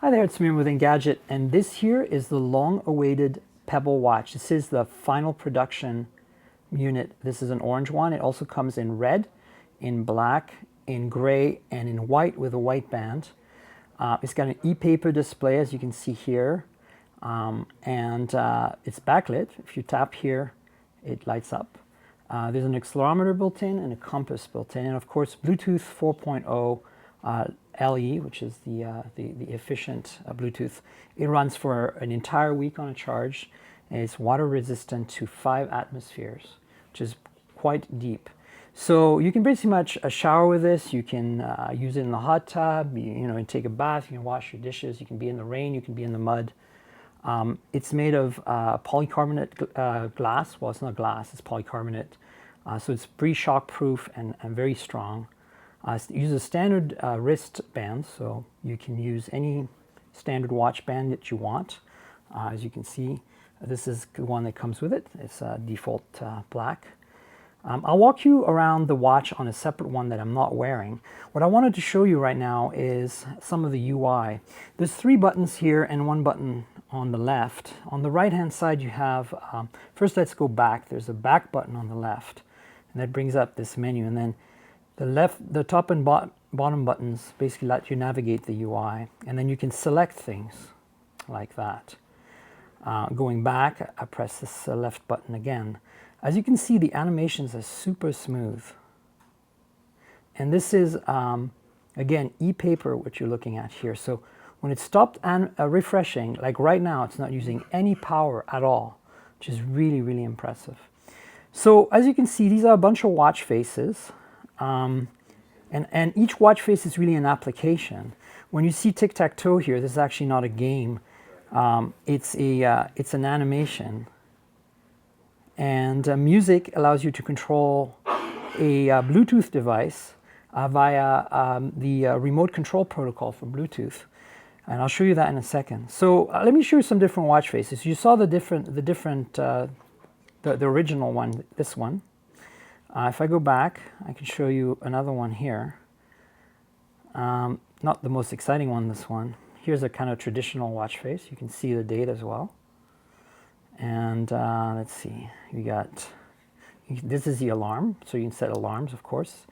Hi there, it's me with Engadget, and this here is the long-awaited Pebble watch. This is the final production unit. This is an orange one. It also comes in red, in black, in gray, and in white with a white band. It's got an e-paper display, as you can see here, and it's backlit. If you tap here, it lights up. There's an accelerometer built in and a compass built in, and of course Bluetooth 4.0 LE, which is the efficient Bluetooth. It runs for an entire week on a charge, and it's water resistant to 5 atmospheres, which is quite deep. So you can pretty much shower with this. You can use it in the hot tub. You know, take a bath. You can wash your dishes. You can be in the rain. You can be in the mud. It's made of polycarbonate glass. Well, it's not glass. It's polycarbonate. So it's pretty shock proof and very strong. It uses a standard wristband, so you can use any standard watch band that you want. As you can see, this is the one that comes with it. It's default black. I'll walk you around the watch on a separate one that I'm not wearing. What I wanted to show you right now is some of the UI. There's 3 buttons here and 1 button on the left. On the right-hand side, you have, first let's go back. There's a back button on the left, and that brings up this menu. And then the top and bottom buttons basically let you navigate the UI, and then you can select things like that. Going back, I press this left button again. As you can see, the animations are super smooth. And this is, again, e-paper, what you're looking at here. So when it stopped refreshing, like right now, it's not using any power at all, which is really, really impressive. So as you can see, these are a bunch of watch faces. And each watch face is really an application. When you see tic-tac-toe here, this is actually not a game. It's an animation. And music allows you to control a Bluetooth device via the remote control protocol for Bluetooth. And I'll show you that in a second. So let me show you some different watch faces. You saw the original one, this one. If I go back, I can show you another one here. Not the most exciting one, this one. Here's a kind of traditional watch face. You can see the date as well. And let's see, this is the alarm, so you can set alarms, of course.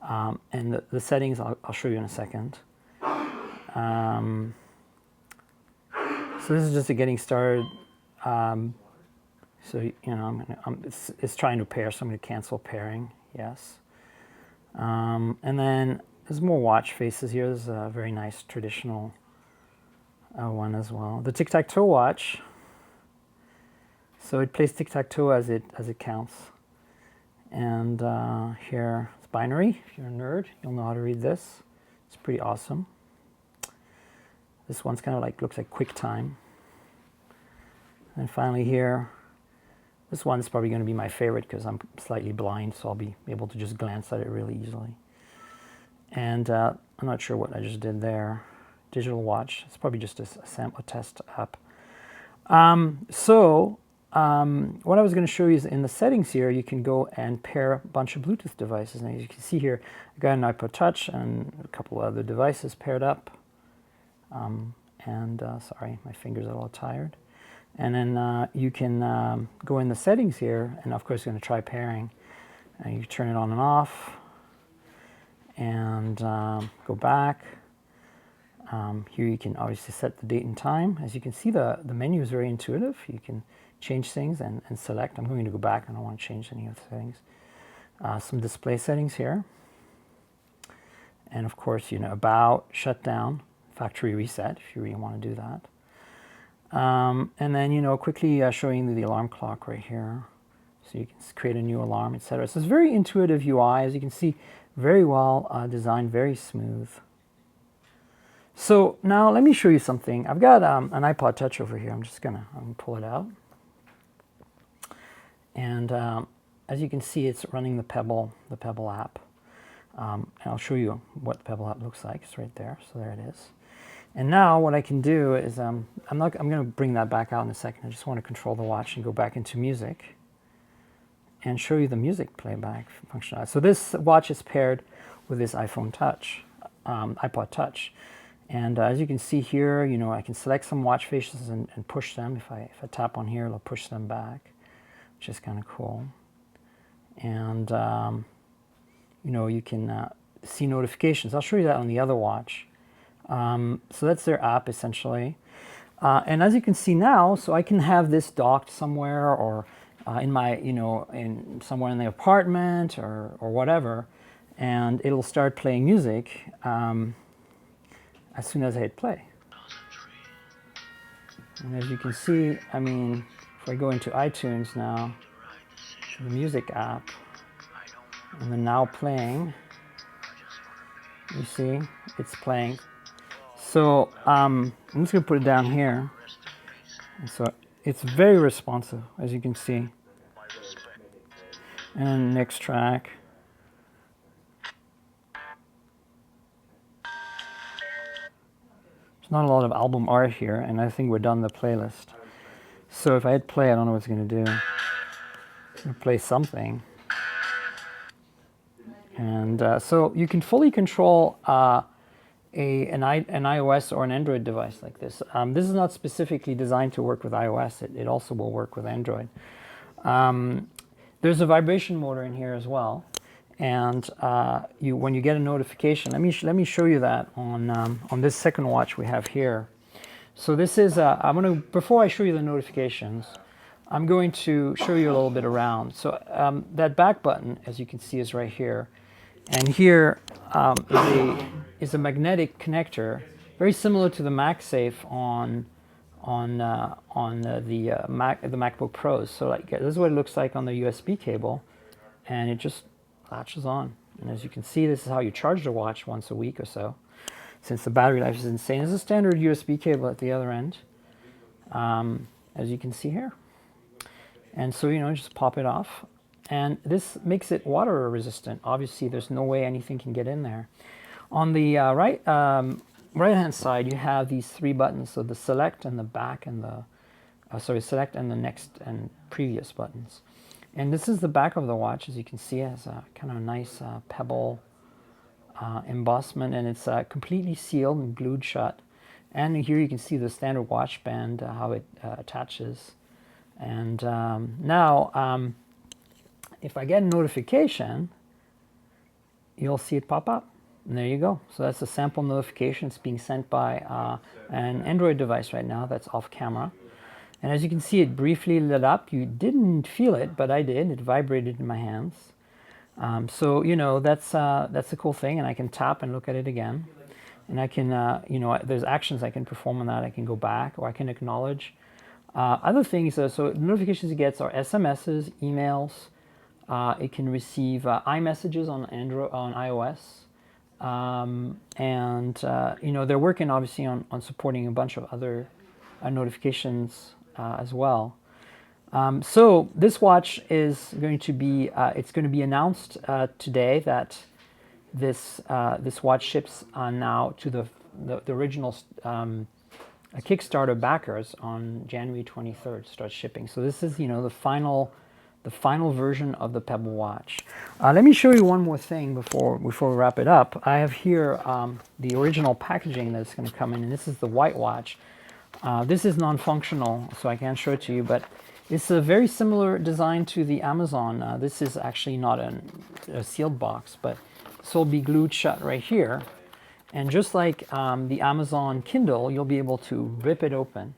And the settings, I'll show you in a second. So this is just a getting started. So, you know, it's trying to pair, so I'm going to cancel pairing, yes. And then there's more watch faces here. There's a very nice traditional one as well. The tic-tac-toe watch. So it plays tic-tac-toe as it counts. And here it's binary. If you're a nerd, you'll know how to read this. It's pretty awesome. This one's kind of like, looks like QuickTime. And finally here, this one's probably going to be my favorite because I'm slightly blind, so I'll be able to just glance at it really easily. And I'm not sure what I just did there. Digital watch. It's probably just a test app. What I was going to show you is in the settings here, you can go and pair a bunch of Bluetooth devices. And as you can see here, I got an iPod Touch and a couple of other devices paired up. Sorry, my fingers are a little tired. And then you can go in the settings here, and of course you're going to try pairing. And you turn it on and off, and go back. Here you can obviously set the date and time. As you can see, the menu is very intuitive. You can change things and select. I'm going to go back. I don't want to change any of the settings. Some display settings here. And of course, you know, about, shut down, factory reset, if you really want to do that. And then, you know, quickly showing you the alarm clock right here. So you can create a new alarm, etc. So it's very intuitive UI. As you can see, very well designed, very smooth. So now let me show you something. I've got an iPod Touch over here. I'm gonna pull it out. And as you can see, it's running the Pebble app. And I'll show you what the Pebble app looks like. It's right there. So there it is. And now what I can do is I'm going to bring that back out in a second. I just want to control the watch and go back into music and show you the music playback functionality. So this watch is paired with this iPod Touch. And as you can see here, you know, I can select some watch faces and push them. If I tap on here, it'll push them back, which is kind of cool. And you know, you can see notifications. I'll show you that on the other watch. So that's their app essentially. And as you can see now, so I can have this docked somewhere, or in my, you know, in somewhere in the apartment or whatever, and it'll start playing music as soon as I hit play. And as you can see, I mean, if I go into iTunes now, the music app, and then now playing, you see, it's playing. So I'm just going to put it down here. And so it's very responsive, as you can see. And next track. There's not a lot of album art here, and I think we're done the playlist. So if I hit play, I don't know what it's going to do. It's going to play something. And so you can fully control an iOS or an Android device like this. This is not specifically designed to work with iOS. It also will work with Android. There's a vibration motor in here as well. And when you get a notification, let me show you that on this second watch we have here. So this is before I show you the notifications, I'm going to show you a little bit around. So that back button, as you can see, is right here. And here is a magnetic connector, very similar to the MagSafe on the MacBook Pros. So like, this is what it looks like on the USB cable, and it just latches on. And as you can see, this is how you charge the watch once a week or so, since the battery life is insane. There's a standard USB cable at the other end, as you can see here. And so, you know, just pop it off. And this makes it water resistant. Obviously, there's no way anything can get in there. On the right-hand side, you have these three buttons. So the select and the back and the, select and the next and previous buttons. And this is the back of the watch. As you can see, it has a kind of nice pebble embossment, and it's completely sealed and glued shut. And here you can see the standard watch band, how it attaches. And now, if I get a notification, you'll see it pop up. And there you go. So that's a sample notification. It's being sent by an Android device right now that's off camera. And as you can see, it briefly lit up. You didn't feel it, but I did. It vibrated in my hands. So, you know, that's a cool thing. And I can tap and look at it again. And I can, you know, there's actions I can perform on that. I can go back, or I can acknowledge. Other things, so notifications it gets are SMSs, emails. It can receive iMessages on Android, on iOS, and you know, they're working obviously on supporting a bunch of other notifications as well. So this watch is going to be it's going to be announced today that this watch ships now to the original Kickstarter backers on January 23rd. Starts shipping. So this is, you know, the final version of the Pebble watch. Let me show you one more thing before we wrap it up. I have here the original packaging that's going to come in, and this is the white watch. This is non-functional, so I can't show it to you, but it's a very similar design to the Amazon. This is actually not a sealed box, but this will be glued shut right here. And just like the Amazon Kindle, you'll be able to rip it open,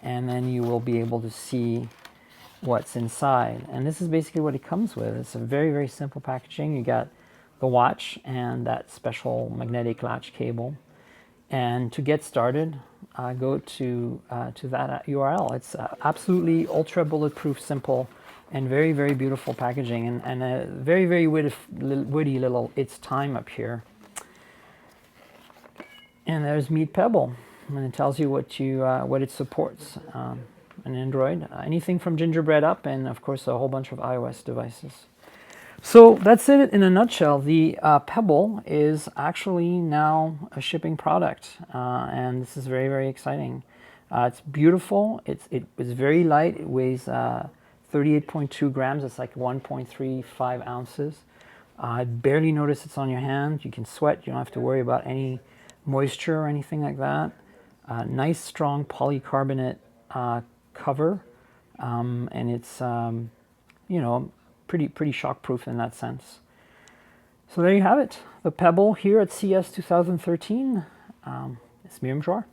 and then you will be able to see what's inside. And this is basically what it comes with. It's a very, very simple packaging. You got the watch and that special magnetic latch cable. And to get started, go to that URL. It's absolutely ultra bulletproof, simple, and very, very beautiful packaging, and a very, very witty little "It's time" up here. And there's Meet Pebble, and it tells you what it supports. An Android, anything from Gingerbread up, and of course a whole bunch of iOS devices. So that's it in a nutshell. The Pebble is actually now a shipping product, and this is very, very exciting. It's beautiful. It was very light. It weighs 38.2 grams. It's like 1.35 ounces. I barely notice it's on your hand. You can sweat. You don't have to worry about any moisture or anything like that. Nice strong polycarbonate cover, and it's you know, pretty shockproof in that sense. So there you have it, the Pebble here at CES 2013. It's Miriam Joar.